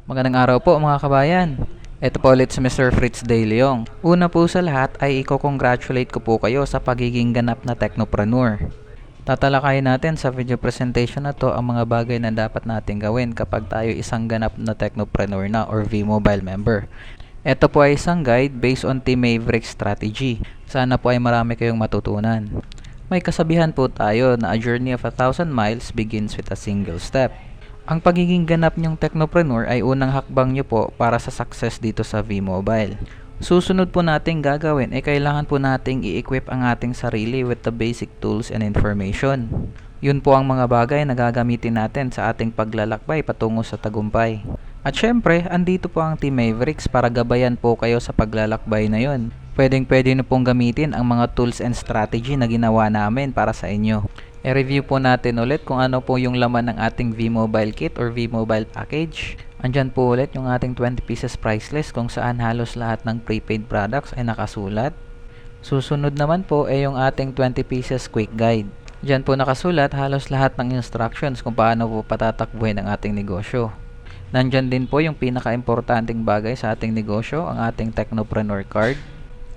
Magandang araw po mga kabayan. Ito po ulit si Mr. Fritz De Leong. Una po sa lahat ay i-congratulate ko po kayo sa pagiging ganap na technopreneur. Tatalakayin natin sa video presentation na to ang mga bagay na dapat natin gawin kapag tayo isang ganap na technopreneur na or V-Mobile member. Ito po ay isang guide based on Team Maverick strategy. Sana po ay marami kayong matutunan. May kasabihan po tayo na a journey of 1,000 miles begins with a single step. Ang pagiging ganap nyong technopreneur ay unang hakbang nyo po para sa success dito sa V-Mobile. Susunod po nating gagawin ay kailangan po nating i-equip ang ating sarili with the basic tools and information. Yun po ang mga bagay na gagamitin natin sa ating paglalakbay patungo sa tagumpay. At syempre, andito po ang Team Mavericks para gabayan po kayo sa paglalakbay na yun. Pwedeng-pwede na pong gamitin ang mga tools and strategy na ginawa namin para sa inyo. I-review po natin ulit kung ano po yung laman ng ating V-Mobile Kit or V-Mobile Package. Andyan po ulit yung ating 20 pieces price list kung saan halos lahat ng prepaid products ay nakasulat. Susunod naman po ay yung ating 20 pieces quick guide. Diyan po nakasulat halos lahat ng instructions kung paano po patatakbuhin ang ating negosyo. Nandyan din po yung pinaka-importanting bagay sa ating negosyo, ang ating Technopreneur Card.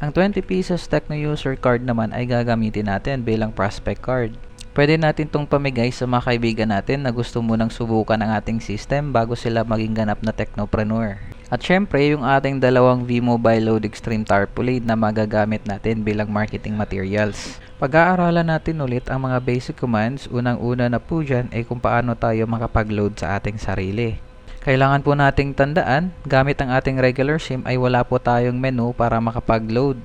Ang 20 pieces Techno User Card naman ay gagamitin natin bilang prospect card. Pwede natin itong pamigay sa mga kaibigan natin na gusto munang subukan ang ating system bago sila maging ganap na technopreneur. At syempre, yung ating dalawang V-Mobile Load Extreme Tarpaulin na magagamit natin bilang marketing materials. Pag-aaralan natin ulit ang mga basic commands, unang-una na po dyan ay kung paano tayo makapag-load sa ating sarili. Kailangan po nating tandaan, gamit ang ating regular SIM ay wala po tayong menu para makapag-load.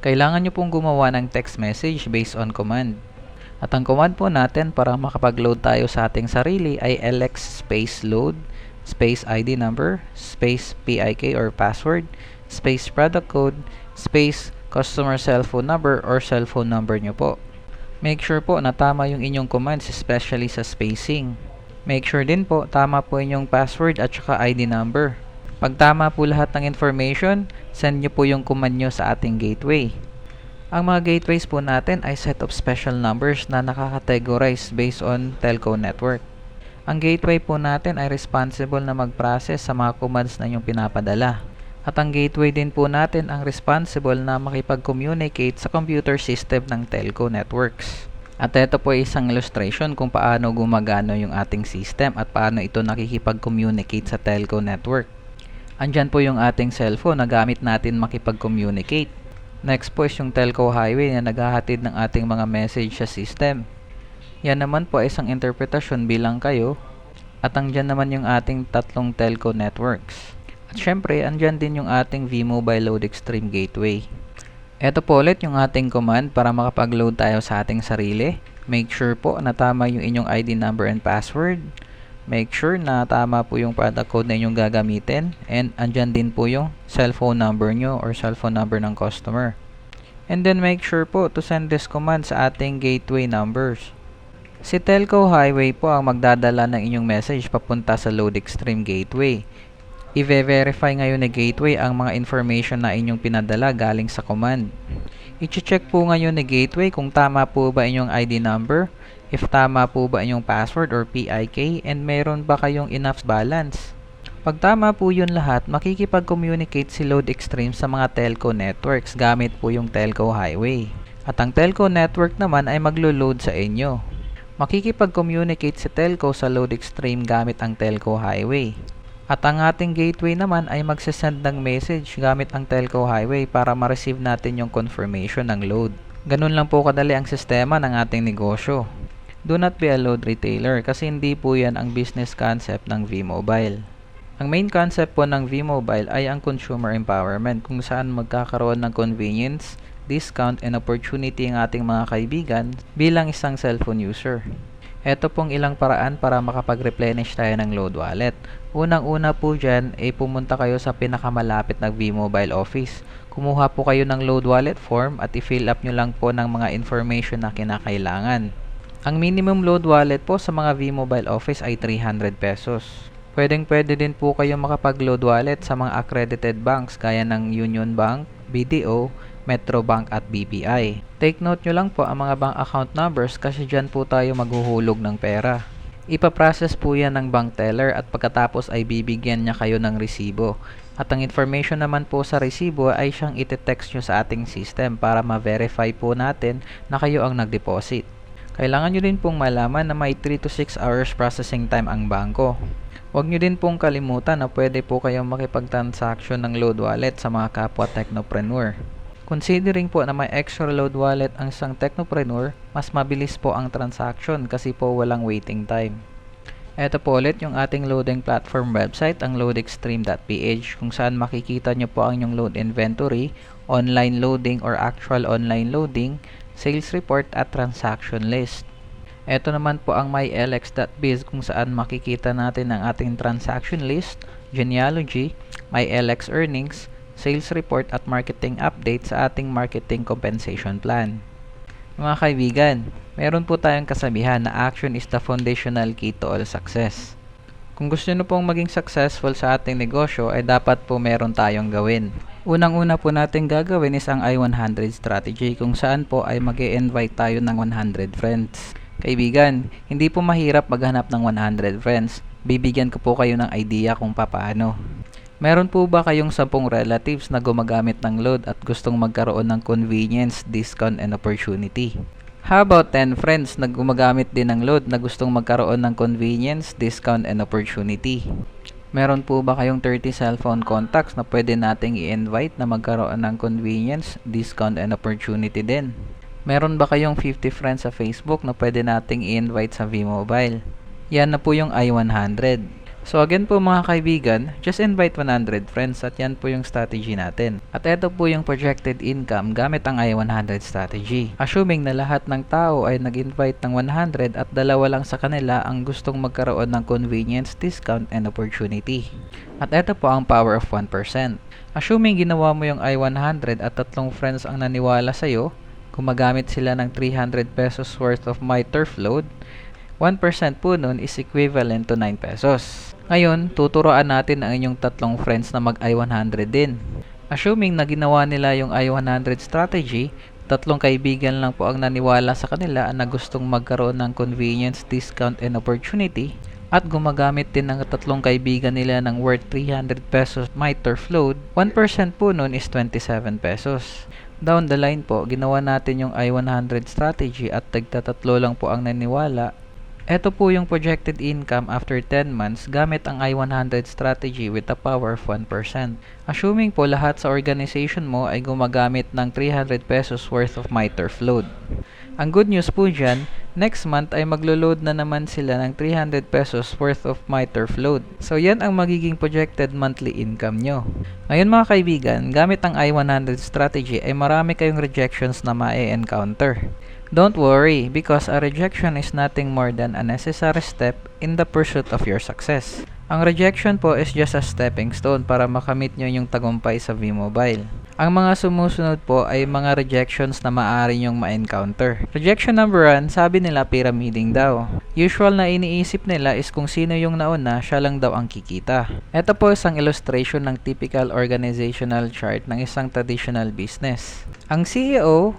Kailangan nyo pong gumawa ng text message based on command. At ang command po natin para makapag-load tayo sa ating sarili ay lx space load, space ID number, space PIK or password, space product code, space customer cellphone number or cellphone number nyo po. Make sure po na tama yung inyong commands, especially sa spacing. Make sure din po tama po inyong password at saka ID number. Pag tama po lahat ng information, send nyo po yung command nyo sa ating gateway. Ang mga gateways po natin ay set of special numbers na nakakategorize based on telco network. Ang gateway po natin ay responsible na mag-process sa mga commands na inyong pinapadala. At ang gateway din po natin ang responsible na makipag-communicate sa computer system ng telco networks. At ito po ay isang illustration kung paano gumagana yung ating system at paano ito nakikipag-communicate sa telco network. Andyan po yung ating cellphone na gamit natin makipag-communicate. Next po is yung telco highway na naghahatid ng ating mga message sa system. Yan naman po ay isang interpretasyon bilang kayo. At andyan naman yung ating tatlong telco networks. At syempre, andyan din yung ating V-Mobile Load Extreme Gateway. Ito po ulit yung ating command para makapag-load tayo sa ating sarili. Make sure po na tama yung inyong ID number and password. Make sure na tama po yung product code na inyong gagamitin. And andyan din po yung cellphone number nyo or cellphone number ng customer. And then make sure po to send this command sa ating gateway numbers. Si Telco Highway po ang magdadala ng inyong message papunta sa Load Extreme Gateway. I-verify ngayon ni Gateway ang mga information na inyong pinadala galing sa command. I-check po ngayon ni Gateway kung tama po ba inyong ID number, if tama po ba inyong password or PIK, and meron ba kayong enough balance. Pag tama po yun lahat, makikipag-communicate si Load Extreme sa mga telco networks gamit po yung Telco Highway. At ang telco network naman ay maglo-load sa inyo. Makikipag-communicate si telco sa Load Extreme gamit ang Telco Highway. At ang ating gateway naman ay magsasend ng message gamit ang Telco Highway para ma-receive natin yung confirmation ng load. Ganun lang po kadali ang sistema ng ating negosyo. Do not be a load retailer kasi hindi po yan ang business concept ng V-Mobile. Ang main concept po ng V-Mobile ay ang consumer empowerment kung saan magkakaroon ng convenience, discount, and opportunity ang ating mga kaibigan bilang isang cellphone user. Ito pong ilang paraan para makapag-replenish tayo ng load wallet. Unang-una po dyan ay pumunta kayo sa pinakamalapit na V-Mobile office. Kumuha po kayo ng load wallet form at i-fill up nyo lang po ng mga information na kinakailangan. Ang minimum load wallet po sa mga V-Mobile office ay 300 pesos. Pwedeng-pwede din po kayo makapag-load wallet sa mga accredited banks gaya ng Union Bank, BDO, Metrobank at BPI. Take note nyo lang po ang mga bank account numbers kasi dyan po tayo maghuhulog ng pera. Ipaprocess po yan ng bank teller at pagkatapos ay bibigyan niya kayo ng resibo. At ang information naman po sa resibo ay siyang ite-text nyo sa ating system para ma-verify po natin na kayo ang nag-deposit. Kailangan nyo din pong malaman na may 3 to 6 hours processing time ang bangko. Huwag nyo din pong kalimutan na pwede po kayong makipag-transaction ng load wallet sa mga kapwa technopreneur. Considering po na may extra load wallet ang isang technopreneur, mas mabilis po ang transaction kasi po walang waiting time. Ito po ulit yung ating loading platform website, ang loadextreme.ph, kung saan makikita nyo po ang inyong load inventory, online loading or actual online loading, sales report at transaction list. Ito naman po ang mylx.biz kung saan makikita natin ang ating transaction list, genealogy, mylx earnings, sales report at marketing update sa ating marketing compensation plan. Mga kaibigan, meron po tayong kasabihan na action is the foundational key to all success. Kung gusto nyo pong maging successful sa ating negosyo ay dapat po meron tayong gawin. Unang-una po natin gagawin is ang I-100 strategy kung saan po ay mag-i-invite tayo ng 100 friends. Kaibigan, hindi po mahirap maghanap ng 100 friends. Bibigyan ko po kayo ng idea kung paano. Meron po ba kayong 10 relatives na gumagamit ng load at gustong magkaroon ng convenience, discount, and opportunity? How about 10 friends na gumagamit din ng load na gustong magkaroon ng convenience, discount, and opportunity? Meron po ba kayong 30 cellphone contacts na pwede nating i-invite na magkaroon ng convenience, discount, and opportunity din? Meron ba kayong 50 friends sa Facebook na pwede nating i-invite sa V-Mobile? Yan na po yung I-100. So again po mga kaibigan, just invite 100 friends at yan po yung strategy natin. At ito po yung projected income gamit ang I-100 strategy. Assuming na lahat ng tao ay nag-invite ng 100 at dalawa lang sa kanila ang gustong magkaroon ng convenience, discount, and opportunity. At ito po ang power of 1%. Assuming ginawa mo yung I-100 at 3 friends ang naniwala sa'yo, gumagamit sila ng 300 pesos worth of My Turf load, 1% po nun is equivalent to 9 pesos. Ngayon, tuturuan natin ang inyong 3 friends na mag I-100 din. Assuming na ginawa nila yung I-100 strategy, 3 kaibigan lang po ang naniwala sa kanila na gustong magkaroon ng convenience, discount, and opportunity at gumagamit din ng 3 kaibigan nila ng worth 300 pesos My Turf load, 1% po nun is 27 pesos. Down the line po, ginawa natin yung I-100 strategy at tagta-3 lang po ang naniwala. Ito po yung projected income after 10 months gamit ang I-100 strategy with a power of 1%. Assuming po lahat sa organization mo ay gumagamit ng 300 pesos worth of My Turf load. Ang good news po dyan, next month ay maglo-load na naman sila ng 300 pesos worth of My Turf load. So yan ang magiging projected monthly income nyo. Ngayon mga kaibigan, gamit ang I-100 strategy ay marami kayong rejections na ma-encounter. Don't worry because a rejection is nothing more than a necessary step in the pursuit of your success. Ang rejection po is just a stepping stone para makamit nyo yung tagumpay sa V-Mobile. Ang mga sumusunod po ay mga rejections na maaari nyong ma-encounter. Rejection number 1, sabi nila pyramiding daw. Usual na iniisip nila is kung sino yung nauna, siya lang daw ang kikita. Ito po isang illustration ng typical organizational chart ng isang traditional business. Ang CEO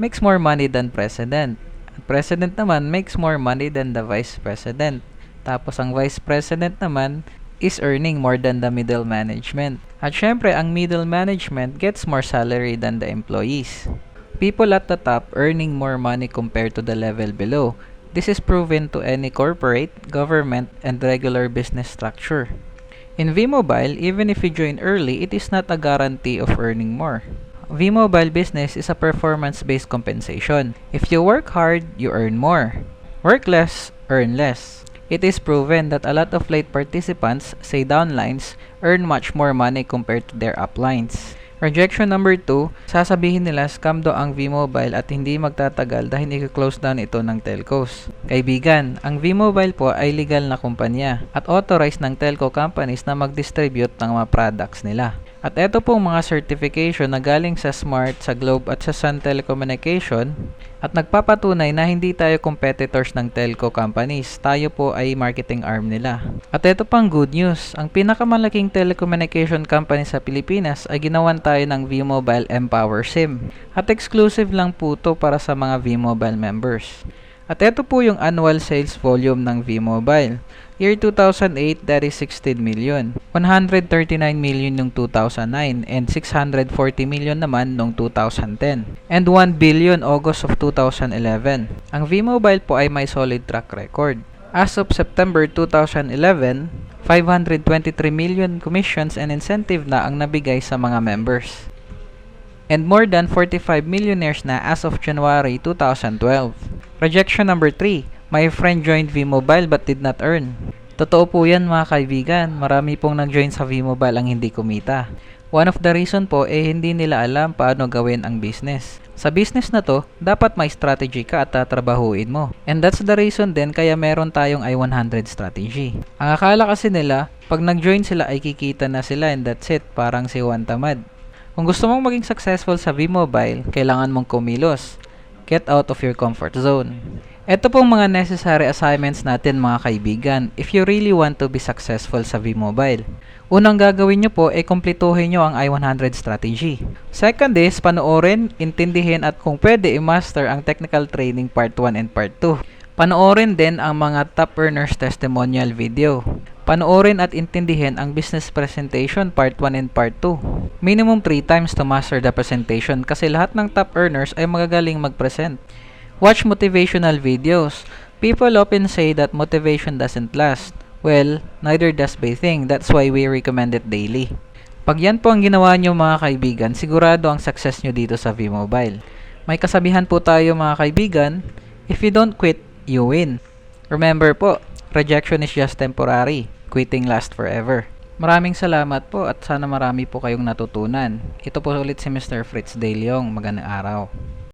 makes more money than president. Ang president naman makes more money than the vice president. Tapos ang vice president naman is earning more than the middle management. At syempre, ang middle management gets more salary than the employees. People at the top earning more money compared to the level below. This is proven to any corporate, government, and regular business structure. In V-Mobile, even if you join early, it is not a guarantee of earning more. V-Mobile business is a performance-based compensation. If you work hard, you earn more. Work less, earn less. It is proven that a lot of late participants, say downlines, earn much more money compared to their uplines. Rejection number 2, sasabihin nila scam daw ang V-Mobile at hindi magtatagal dahil i-close down ito ng telcos. Kaibigan, ang V-Mobile po ay legal na kumpanya at authorized ng telco companies na mag-distribute ng mga products nila. At ito pong mga certification na galing sa Smart, sa Globe at sa Sun Telecommunication at nagpapatunay na hindi tayo competitors ng telco companies. Tayo po ay marketing arm nila. At ito pang good news, ang pinakamalaking telecommunication company sa Pilipinas ay ginawan tayo ng V-Mobile Empower SIM. At exclusive lang po ito para sa mga V-Mobile members. At ito po yung annual sales volume ng V-Mobile. Year 2008, that is 16 million. 139 million noong 2009 and 640 million naman noong 2010. And 1 billion August of 2011. Ang V-Mobile po ay may solid track record. As of September 2011, 523 million commissions and incentive na ang nabigay sa mga members. And more than 45 millionaires na as of January 2012. Projection number 3. My friend joined V-Mobile but did not earn. Totoo po yan mga kaibigan, marami pong nag-join sa V-Mobile ang hindi kumita. One of the reason po hindi nila alam paano gawin ang business. Sa business na to, dapat may strategy ka at tatrabahuin mo. And that's the reason din kaya meron tayong I-100 strategy. Ang akala kasi nila, pag nag-join sila ay kikita na sila and that's it, parang si Juan Tamad. Kung gusto mong maging successful sa V-Mobile, kailangan mong kumilos. Get out of your comfort zone. Ito pong mga necessary assignments natin mga kaibigan if you really want to be successful sa V-Mobile. Unang gagawin nyo po ay kumpletuhin nyo ang I-100 strategy. Second is panoorin, intindihin at kung pwede i-master ang technical training part 1 and part 2. Panoorin din ang mga top earners testimonial video. Panoorin at intindihin ang business presentation part 1 and part 2. Minimum 3 times to master the presentation kasi lahat ng top earners ay magagaling mag-present. Watch motivational videos. People often say that motivation doesn't last. Well, neither does bathing. That's why we recommend it daily. Pag yan po ang ginawa nyo mga kaibigan, sigurado ang success nyo dito sa V-Mobile. May kasabihan po tayo mga kaibigan, if you don't quit, you win. Remember po, rejection is just temporary. Quitting lasts forever. Maraming salamat po at sana marami po kayong natutunan. Ito po ulit si Mr. Fritz De Leon. Magandang araw.